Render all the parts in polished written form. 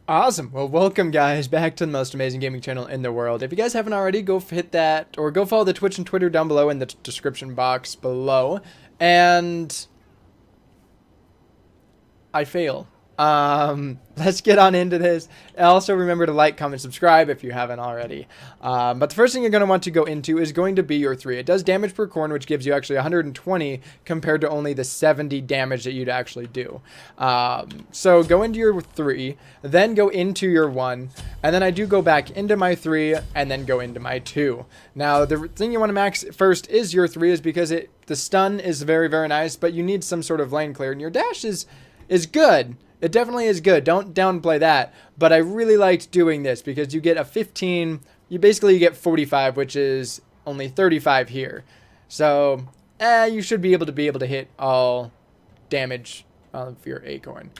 Awesome. Well, welcome guys back to the most amazing gaming channel in the world. If you guys haven't already, go hit that or go follow the Twitch and Twitter down below in the description box below. And I fail. Let's get on into this. Also, remember to like, comment, subscribe if you haven't already. But the first thing you're going to want to go into is going to be your 3. It does damage per corn, which gives you actually 120 compared to only the 70 damage that you'd actually do. So go into your 3, then go into your 1, and then I do go back into my 3, and then go into my 2. Now, the thing you want to max first is your 3 is because the stun is very, very nice, but you need some sort of lane clear, and your dash is good. It definitely is good. Don't downplay that. But I really liked doing this because you get a 15. You basically get 45, which is only 35 here. So, you should be able to hit all damage of your acorn.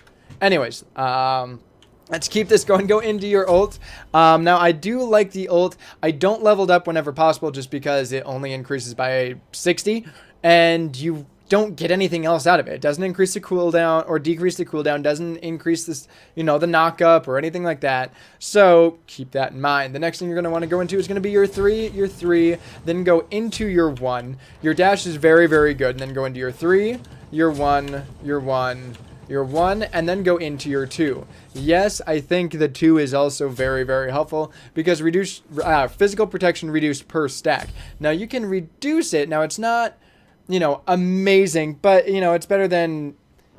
Anyways, let's keep this going. Go into your ult. Now, I do like the ult. I don't level it up whenever possible just because it only increases by 60. And you don't get anything else out of it. It doesn't increase the cooldown or decrease the cooldown, doesn't increase this, the knock up or anything like that. So keep that in mind. The next thing you're going to want to go into is going to be your 3, then go into your 1. Your dash is very, very good. And then go into your 3, your 1, your 1, your 1, and then go into your 2. Yes, I think the 2 is also very, very helpful because reduce physical protection reduced per stack. Now you can reduce it. Now it's not amazing, but it's better than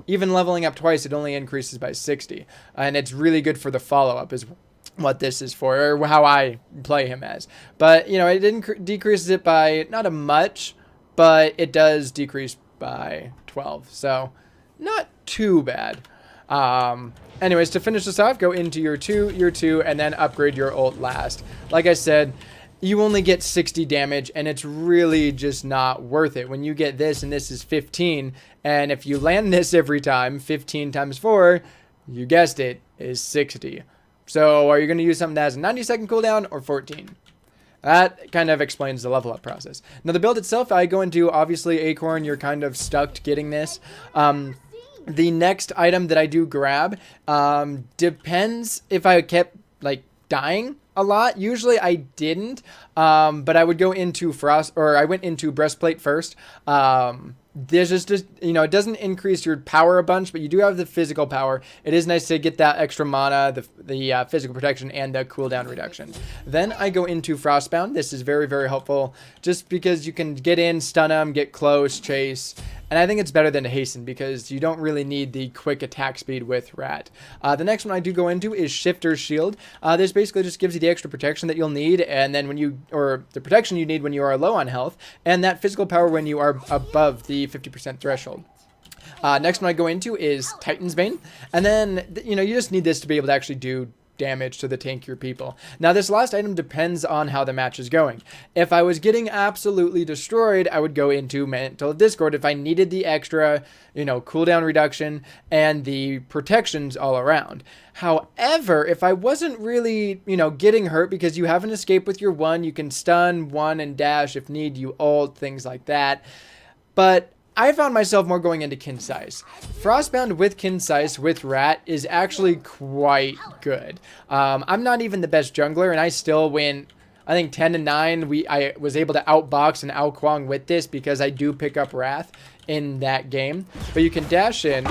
even leveling up twice. It only increases by 60, and it's really good for the follow-up is what this is for, or how I play him as. But it didn't decreases it by not a much, but it does decrease by 12, so not too bad. Anyways, to finish this off, go into your 2, and then upgrade your ult last. Like I said, you only get 60 damage, and it's really just not worth it. When you get this, and this is 15, and if you land this every time, 15 times 4, you guessed it, is 60. So are you going to use something that has a 90-second cooldown or 14? That kind of explains the level up process. Now, the build itself, I go into, obviously, Acorn. You're kind of stuck getting this. The next item that I do grab depends if I kept, dying a lot. Usually I didn't, but I would go into I went into breastplate first. There's just it doesn't increase your power a bunch, but you do have the physical power. It is nice to get that extra mana, the physical protection, and the cooldown reduction. Then I go into Frostbound. This is very, very helpful just because you can get in, stun them, get close, chase. And I think it's better than Hasten because you don't really need the quick attack speed with Rat. The next one I do go into is Shifter's Shield. This basically just gives you the extra protection that you'll need, and then the protection you need when you are low on health, and that physical power when you are above the 50% threshold. Next one I go into is Titan's Bane, and then you just need this to be able to actually do damage to the tankier people. Now, this last item depends on how the match is going. If I was getting absolutely destroyed, I would go into Mantle of Discord if I needed the extra, cooldown reduction and the protections all around. However, if I wasn't really, getting hurt because you have an escape with your 1, you can stun 1 and dash if need, you ult, things like that. But I found myself more going into Concise. Frostbound with Concise with Rat is actually quite good. I'm not even the best jungler, and I still win, I think 10-9. I was able to outbox and outquang with this because I do pick up Wrath in that game. But you can dash in,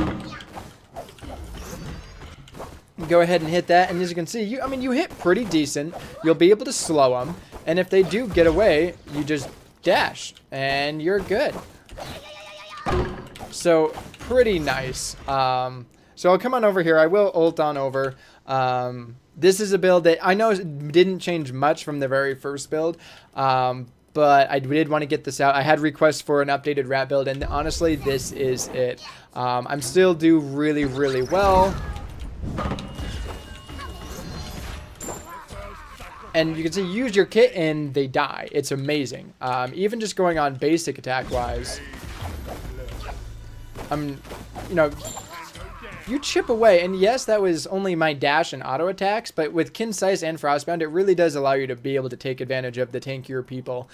go ahead and hit that, and as you can see, you hit pretty decent. You'll be able to slow them, and if they do get away, you just dash, and you're good. So pretty nice. So I'll come on over here. I will ult on over. This is a build that I know didn't change much from the very first build, but I did want to get this out. I had requests for an updated Rat build, and honestly, this is it. I'm still do really, really well. And you can see, use your kit and they die. It's amazing. Even just going on basic attack wise, you chip away. And yes, that was only my dash and auto attacks, but with Concise and Frostbound, it really does allow you to be able to take advantage of the tankier people,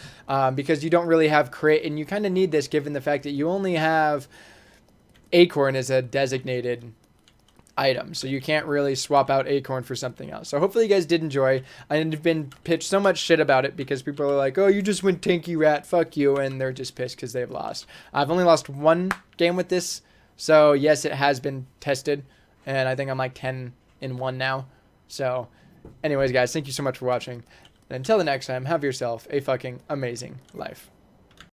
because you don't really have crit, and you kind of need this given the fact that you only have Acorn as a designated item, so you can't really swap out Acorn for something else. So hopefully you guys did enjoy. I've been pitched so much shit about it because people are like, oh, you just went tanky rat, fuck you, and they're just pissed because they've lost. I've only lost one game with this, so yes, it has been tested, and I think I'm like 10-1 now. So anyways, guys, thank you so much for watching, and until the next time, have yourself a fucking amazing life.